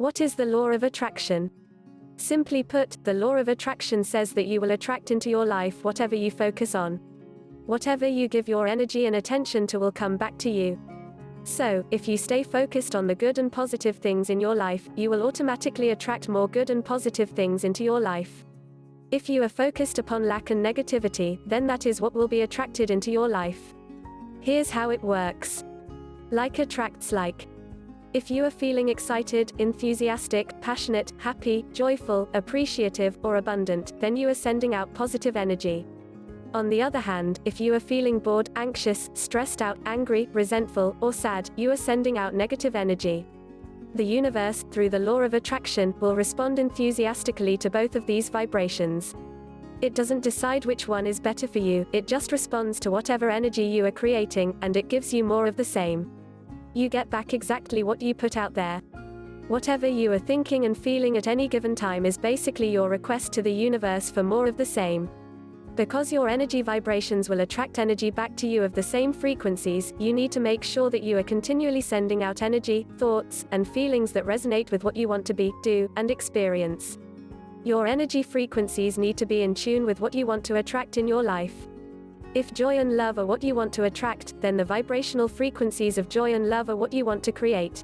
What is the law of attraction? Simply put, the law of attraction says that you will attract into your life whatever you focus on. Whatever you give your energy and attention to will come back to you. So, if you stay focused on the good and positive things in your life, you will automatically attract more good and positive things into your life. If you are focused upon lack and negativity, then that is what will be attracted into your life. Here's how it works. Like attracts like. If you are feeling excited, enthusiastic, passionate, happy, joyful, appreciative, or abundant, then you are sending out positive energy. On the other hand, if you are feeling bored, anxious, stressed out, angry, resentful, or sad, you are sending out negative energy. The universe, through the law of attraction, will respond enthusiastically to both of these vibrations. It doesn't decide which one is better for you, it just responds to whatever energy you are creating, and it gives you more of the same. You get back exactly what you put out there. Whatever you are thinking and feeling at any given time is basically your request to the universe for more of the same. Because your energy vibrations will attract energy back to you of the same frequencies, you need to make sure that you are continually sending out energy, thoughts, and feelings that resonate with what you want to be, do, and experience. Your energy frequencies need to be in tune with what you want to attract in your life. If joy and love are what you want to attract, then the vibrational frequencies of joy and love are what you want to create.